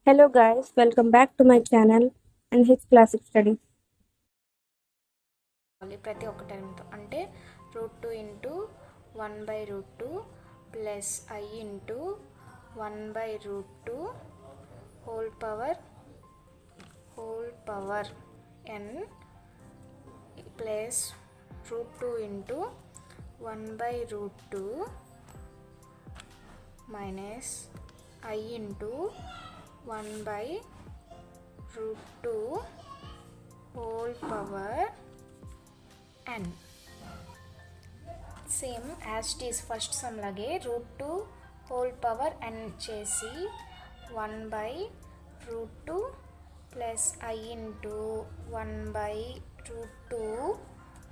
Hello guys, welcome back to my channel and his classic study. ప్రతి ఒక్క టైంతో అంటే √2 into 1/√2 plus I into 1/√2 whole power n plus √2 into 1/√2 minus I into 1/√2 whole power n. Same as it is first sum లాగే √2 whole power n చేసి 1/√2 plus I into 1/√2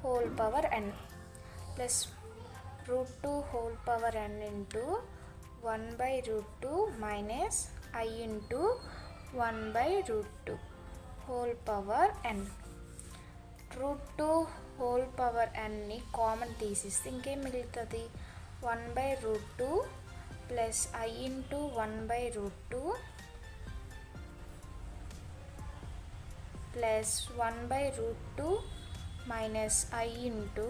whole power n plus √2 whole power n into 1/√2 minus I into 1/√2 whole power n. √2 whole పవర్ nని common తీసిస్తే ఇంకేం మిగులుతుంది? 1/√2 plus I into 1/√2 plus 1/√2 minus I into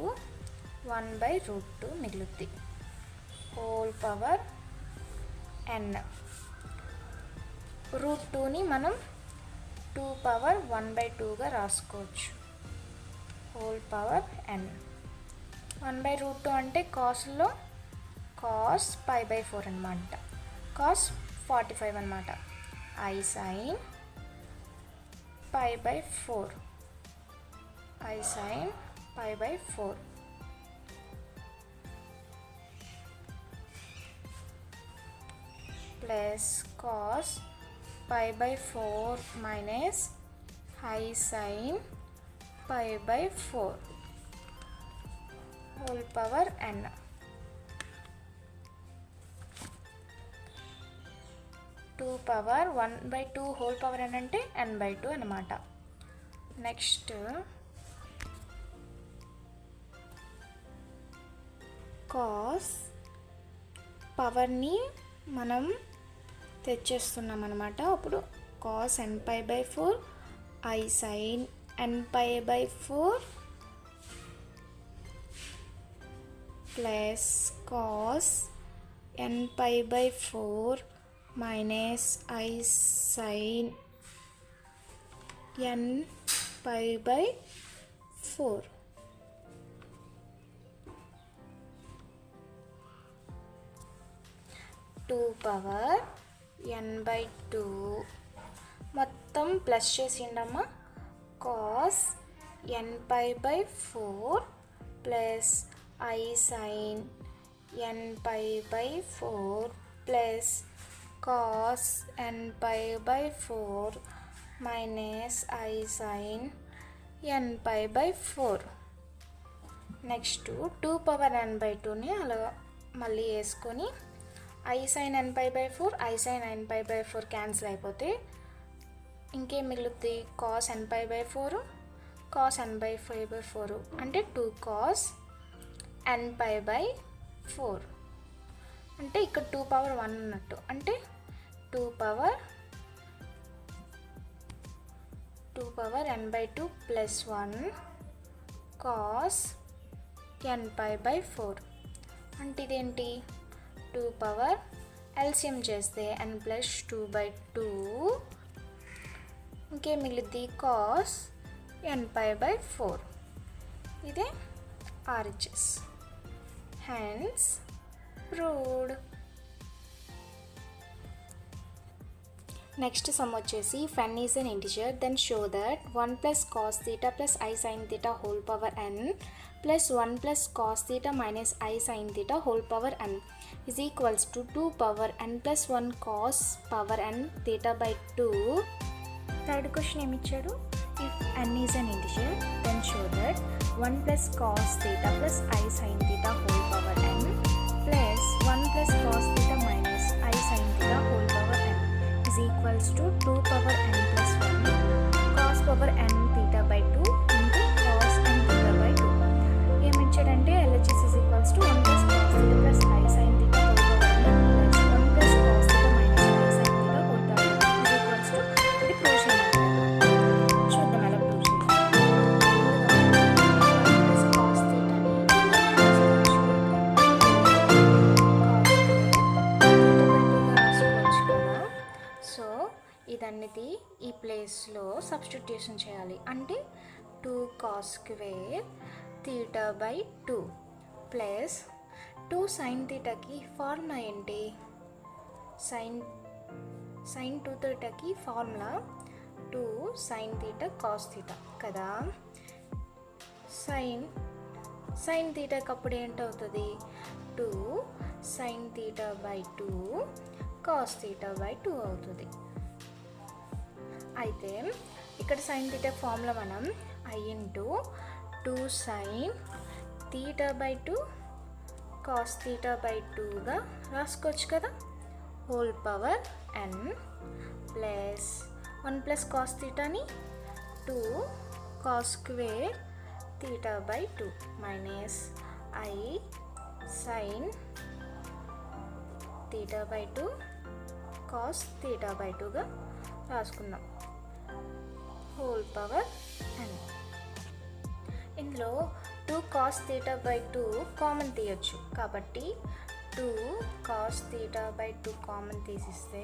1/√2 మిగులుతుంది whole power n. √2ని మనం 2 power 1/2గా రాసుకోవచ్చు హోల్ పవర్ n. 1/√2 అంటే కాస్లో కాస్ π/4 అనమాట, కాస్ 45 అనమాట. I sin π/4 I sin π/4 plus cos π/4 minus I sin π/4 whole power n. 2 power 1/2 whole power n అంటే n/2 అనమాట. Next cos పవర్ని మనం తెచ్చేస్తున్నాం అనమాట. అప్పుడు cos nπ/4 I sin nπ/4 plus cos nπ/4 minus I sin nπ/4 2 power n/2 మొత్తం plus చేసిండమ్మా. Cos nπ/4 plus I sin nπ/4 plus cos nπ/4 minus I sin nπ/4. Next 2 power n/2ని అలా మళ్ళీ వేసుకొని I sin nπ/4 I sin nπ/4 cancel అయిపోతే ఇంకేం మిగులుతుంది? Cos nπ/4 cos nπ/4 అంటే 2 కాస్ nπ/4 అంటే ఇక్కడ 2 పవర్ 1 ఉన్నట్టు, అంటే 2 power n/2 plus 1 cos nπ/4 అంటే ఇదేంటి? 2 పవర్ ఎల్సిఎం చేస్తే n ప్లస్ 2/2 ఇంకేం మిగిలిద్ది? Cos nπ/4. ఇదే RHS. Hence proved. Next sum వచ్చేసి if n is an integer then show that 1 plus cos theta plus I sin theta whole power n plus 1 plus cos theta minus I sin theta whole power n is equals to 2 power n plus 1 cos power n theta by 2. Third question ఏమి ఇచ్చాడు? if n is an integer then show that 1 plus cos theta plus I sin theta whole power n plus 1 plus cos theta minus I sin theta whole power n is equals to 2 power n plus 1 cos power n theta by 2 into cos n theta by 2. ఏమి ఇచ్చాడంటే LHS is equals to 1 plus cos theta plus I sin theta whole power n plus 1 plus cos theta minus I sin theta whole power n is equals ఇదన్నిటి ఈ ప్లేస్లో substitution చేయాలి. అంటే 2 cos square theta by 2 plus 2 sin తీటాకి formula ఏంటి? Sine 2 తీటాకి formula 2 sin తీటా cos theta కదా. Sine తీటాకి అప్పుడు ఏంటవుతుంది? 2 sin తీటా బై 2 కాస్ తీటా బై 2 అవుతుంది. అయితే ఇక్కడ సైన్ తీటా ఫార్ములా మనం I ఇంటూ 2 sin తీటా బై 2 కాస్ తీటా బై 2గా రాసుకోవచ్చు కదా. Whole power n plus 1 plus cos తీటాని 2 cos square theta by 2 minus I sine theta by 2 cos theta by 2గా రాసుకుందాం. Whole power n. ఇందులో 2 cos theta by 2 common తీయచ్చు కాబట్టి 2 cos తీటా బై 2 కామన్ తీసిస్తే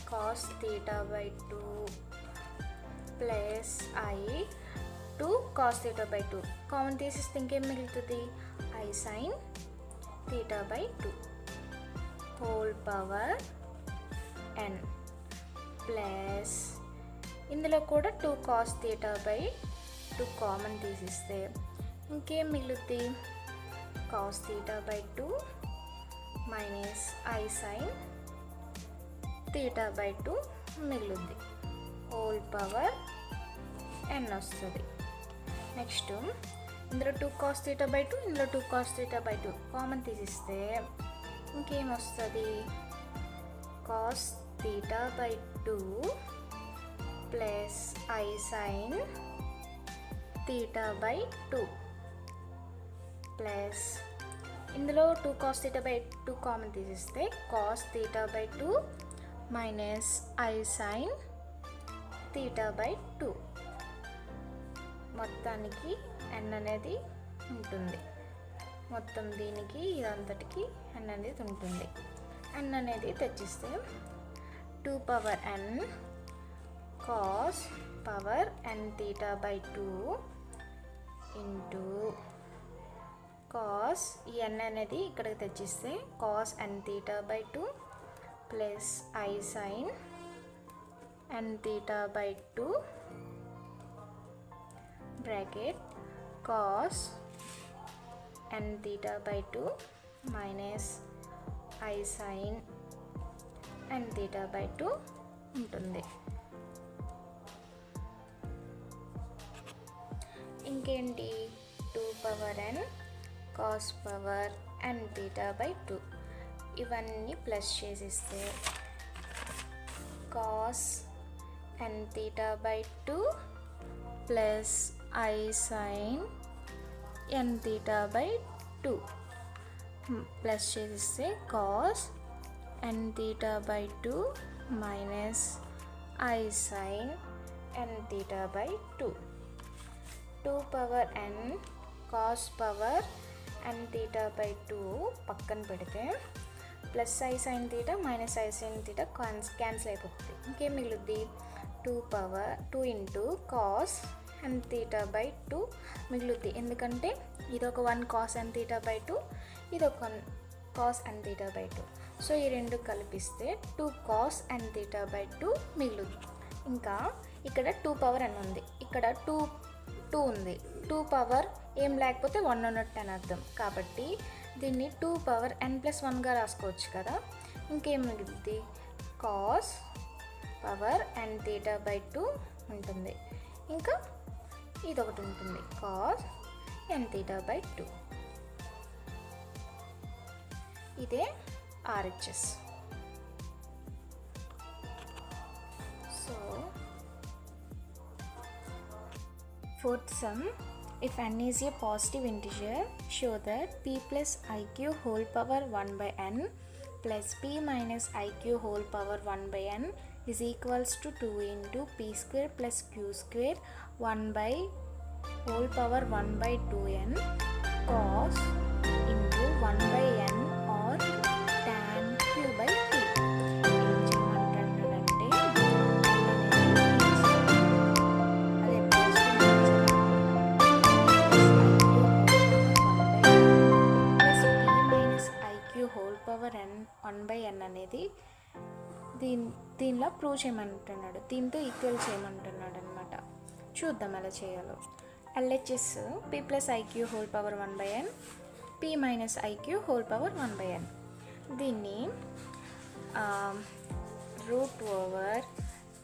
cos theta by 2 plus I 2 cos theta by 2 common తీసిస్తే ఇంకేం మిగులుతుంది? I sine theta by 2 whole power n plus ఇందులో కూడా 2 cos తీటా బై 2 కామన్ తీసిస్తే ఇంకేం మిగులుద్ది? cos theta by 2 minus I sine theta by 2 మిగులుద్ది. హోల్ పవర్ n వస్తుంది. నెక్స్ట్ ఇందులో 2 cos తీటా బై 2 ఇందులో 2 cos తీటా బై 2 కామన్ తీసిస్తే ఇంకేం వస్తుంది? cos theta by 2 plus I sine theta by 2 plus ఇందులో 2 cos తీటా బై 2 కామన్ తీసిస్తే cos theta by 2 minus I sine theta by 2 మొత్తానికి n అనేది ఉంటుంది. మొత్తం దీనికి ఇదంతటికి n అనేది ఉంటుంది. n అనేది తెచ్చిస్తే 2 power n cos power n theta by 2 into cos ఈ n అనేది ఇక్కడికి తెచ్చిస్తే cos n theta by 2 plus I sine n theta by 2 bracket cos n theta by 2 minus I sine n theta by 2 ఉంటుంది. ఇంకేంటి? 2 power n cos power n theta by 2 ఇవన్నీ plus చేసిస్తే cos n theta by 2 plus I sine n theta by 2 plus చేసిస్తే cos n theta by 2 minus I sine n theta by 2. 2 power n cos power n theta by 2 పక్కన పెడితే plus I sine theta minus I sine theta cancel అయిపోతుంది. ఇంకేం మిగులుద్ది? 2 into cos n theta by 2 మిగులుద్ది. ఎందుకంటే ఇదొక 1 cos n theta by 2 ఇదొక 1 cos n theta by 2. So ఈ రెండు కలిపిస్తే 2 cos n తీటా బై 2 మిగులుద్ది. ఇంకా ఇక్కడ 2 పవర్ n ఉంది, ఇక్కడ 2 ఉంది. 2 పవర్ ఏం లేకపోతే 1 ఉన్నట్టు అని అర్థం. కాబట్టి దీన్ని 2 పవర్ n ప్లస్ 1గా రాసుకోవచ్చు కదా. ఇంకేం మిగులుద్ది? cos power n theta by 2 ఉంటుంది. ఇంకా ఇదొకటి ఉంటుంది cos n తీటా బై 2. ఇదే RHS. So fourth sum, if n is a positive integer, show that p plus iq whole power 1 by n plus p minus iq whole power 1 by n is equals to 2 into p square plus q square 1 by whole power 1 by 2n cos into 1 by n or tan q by t. ఏం చేయమంటాడంటే దీనిలో prove చేయమంటున్నాడు, దీంతో equal చేయమంటున్నాడు అనమాట. చూద్దాం ఎలా చేయాలో. LHS p plus I Q whole power 1/n p minus I Q whole power 1/n. దీన్ని root over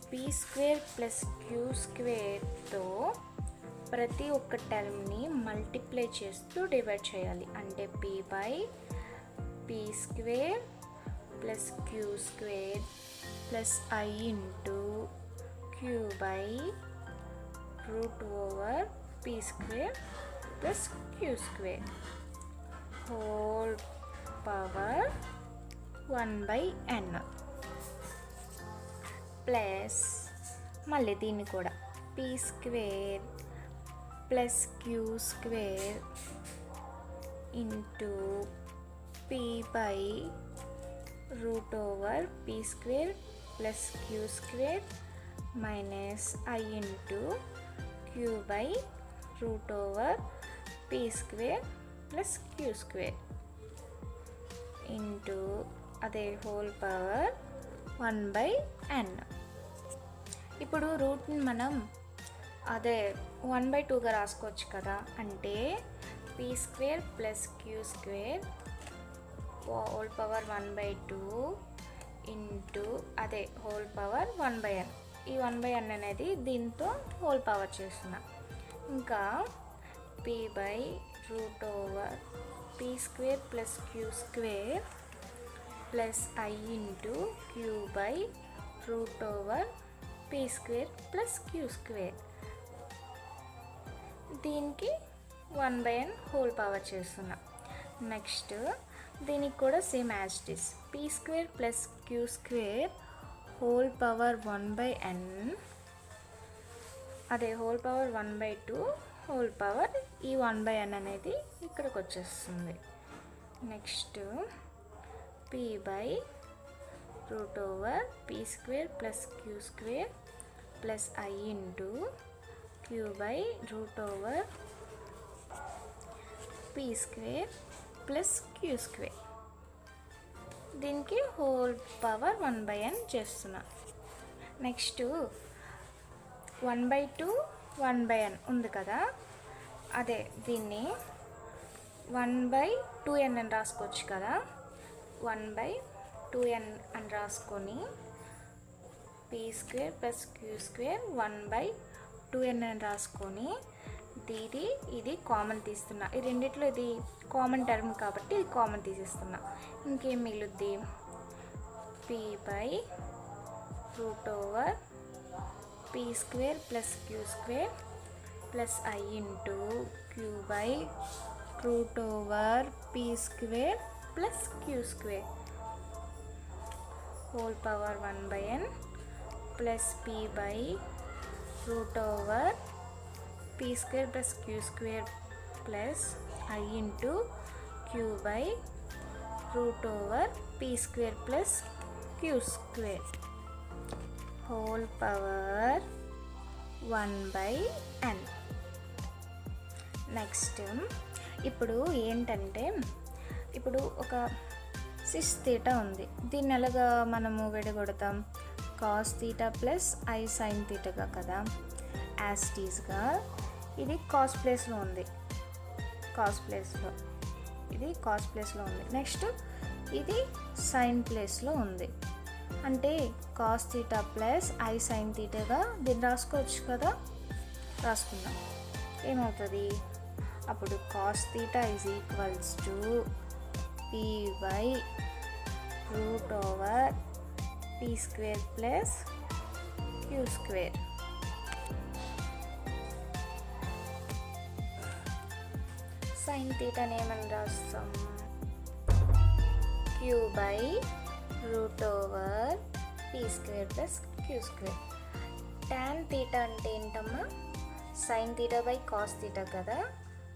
P square plus Q స్క్వేర్తో ప్రతి ఒక్క టర్మ్ని మల్టిప్లై చేస్తూ డివైడ్ చేయాలి. అంటే p by P square plus queue square plus I into Q by root over P square plus queue square whole power 1/n plus మళ్ళీ దీన్ని కూడా P square plus queue square into P by root over P square plus queue square minus I into Q by root over P square plus queue square into అదే whole power 1/n. ఇప్పుడు రూట్ని మనం అదే 1/2గా రాసుకోవచ్చు కదా. అంటే P square plus queue square whole power 1/2 into అదే హోల్ పవర్ 1/n. ఈ 1/n అనేది దీంతో హోల్ పవర్ చేస్తున్నా. ఇంకా P by root over P square plus queue square plus I into Q by root over P square plus queue square, దీనికి 1/n whole power చేస్తున్నా. Next దీనికి కూడా same as it is P square plus queue square whole power 1/n అదే whole power 1/2 whole power ఈ 1/n అనేది ఇక్కడికి వచ్చేస్తుంది. Next P by root over P square plus queue square plus I into Q by root over P square plus queue square, దీనికి whole power 1/n చేస్తున్నా. Next 1/2 1/n ఉంది కదా, అదే దీన్ని 1/2n అని రాసుకోవచ్చు కదా. 1/2n అని రాసుకొని P square plus queue square 1/2n అని రాసుకొని ఇది కామన్ తీస్తున్నా. ఈ రెండిట్లో ఇది కామన్ టర్మ్ కాబట్టి ఇది కామన్ తీసేస్తున్నా. ఇంకేం మిగులుద్ది P by root over P square plus queue square plus I into Q by root over P square plus queue square whole power 1/n plus P by root over P square plus queue square plus I into Q by root over P square plus queue square whole power 1/n. Next ఇప్పుడు ఏంటంటే ఇప్పుడు ఒక cis theta ఉంది. దీన్ని ఎలాగా మనము విడగొడతాం? Cos theta plus I sine థీటాగా కదా. యాస్టీస్గా ఇది కాస్ ప్లేస్లో ఉంది, ఇది కాస్ ప్లేస్లో ఉంది. నెక్స్ట్ ఇది సైన్ ప్లేస్లో ఉంది. అంటే cos theta plus I sine థీటాగా దీన్ని రాసుకోవచ్చు కదా. రాసుకుందాం. ఏమవుతుంది అప్పుడు? Cos theta is equals to P by root over P square plus queue square. Sine థీటాని ఏమని రాస్తాం? Q by root over P square plus queue square. Tan theta అంటే ఏంటమ్మా? Sine theta by cos theta కదా.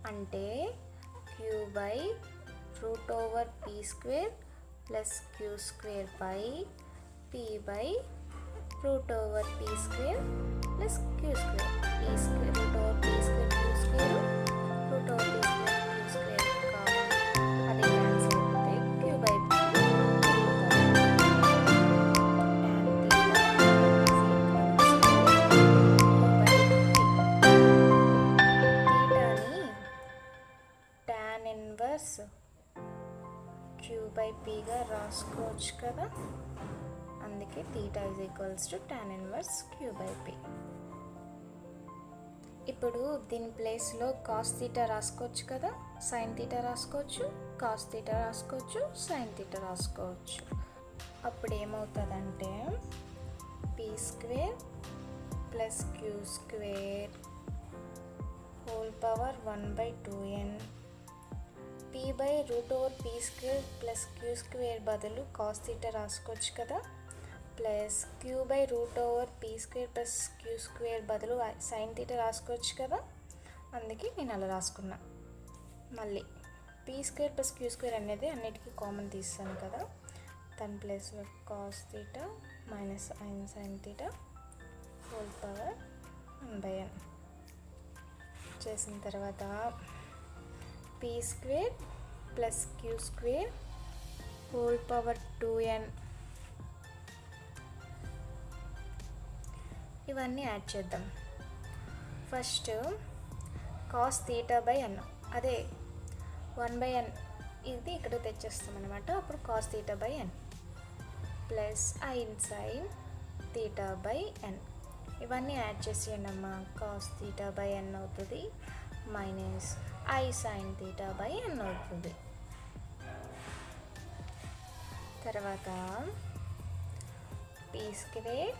అంటే Q by root over P square plus queue square by P by root over P square plus queue square. P square root over P square queue square root over P square queue square common, అదే cancel అయిపోతే Q by tan theta రాసుకోవచ్చు కదా, అందుకే theta is equals to tan inverse queue by P. ఇప్పుడు దీని ప్లేస్లో cos theta రాసుకోవచ్చు కదా, సైన్ తీటా రాసుకోవచ్చు, కాస్ తీటా రాసుకోవచ్చు, సైన్ తీటా రాసుకోవచ్చు. అప్పుడు ఏమవుతుందంటే P square plus queue square whole power 1/2n P by root over P square plus queue square బదులు కాస్ తీటా రాసుకోవచ్చు కదా, plus q by root over P square plus queue square బదులు sine theta రాసుకోవచ్చు కదా, అందుకే నేను అలా రాసుకున్నా. మళ్ళీ p square plus queue square అనేది అన్నిటికీ కామన్ తీస్తాను కదా, దాని ప్లేస్లో cos theta minus sine theta whole power 1/n చేసిన తర్వాత P square plus queue square whole power 2n ఇవన్నీ యాడ్ చేద్దాం. First cos theta by n, అదే 1/n ఇది ఇక్కడ తెచ్చేస్తాం అనమాట. అప్పుడు cos theta by n plus ఐన్ సైన్ తీటా బై n ఇవన్నీ యాడ్ చేసేయండి అమ్మ. కాస్ తీటా బై n అవుతుంది minus I sine theta by n అవుతుంది. తర్వాత P square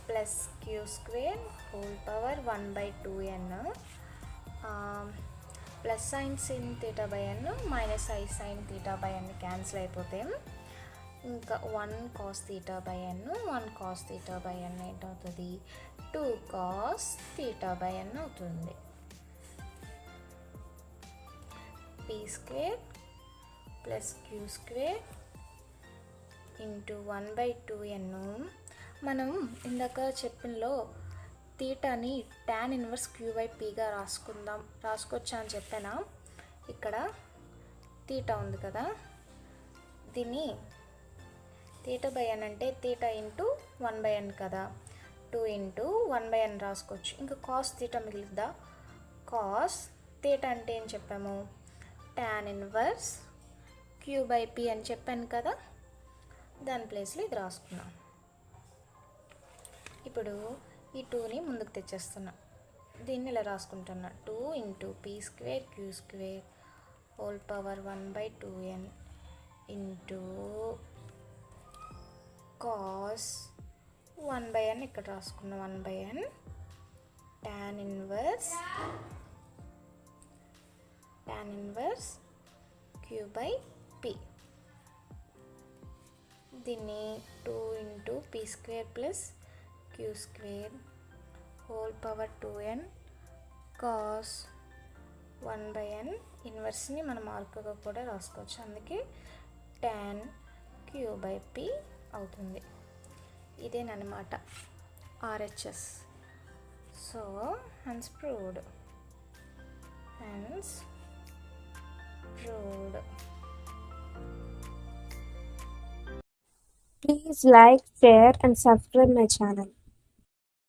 plus queue square whole power 1/2n plus sine sin theta by n minus I sine theta by n cancel అయిపోతే ఇంకా 1 cos theta by n 1 cos theta by n ఏంటవుతుంది 2 cos theta by n అవుతుంది. P square plus queue square into 1/2n. మనం ఇందాక చెప్పినలో తీటాని tan inverse queue by పీగా రాసుకోవచ్చా అని చెప్పానా. ఇక్కడ తీటా ఉంది కదా, దీన్ని తీటా బై n అంటే తీటా ఇంటూ 1/n కదా, 2 ఇంటూ 1/n రాసుకోవచ్చు. ఇంకా కాస్ తీటా మిగిలిద్దా, కాస్ తీటా అంటే ఏం చెప్పాము tan inverse queue by p అని చెప్పాను కదా, దాని ప్లేస్లో ఇది రాసుకున్నాం. ఇప్పుడు ఈ 2ని ముందుకు తెచ్చేస్తున్నా, దీన్ని ఇలా రాసుకుంటున్నా 2 into p square queue square whole power 1/2n into cos 1/n ఇక్కడ రాసుకున్న 1/n tan inverse queue by p. దీన్ని 2 into p square plus queue square whole power 2n cos 1/n ఇన్వర్స్ని మనం మార్కుగా కూడా రాసుకోవచ్చు, అందుకే tan క్యూ బై పీ అవుతుంది. ఇదేనమాట RHS. So hence proved. Please like, share and subscribe my channel.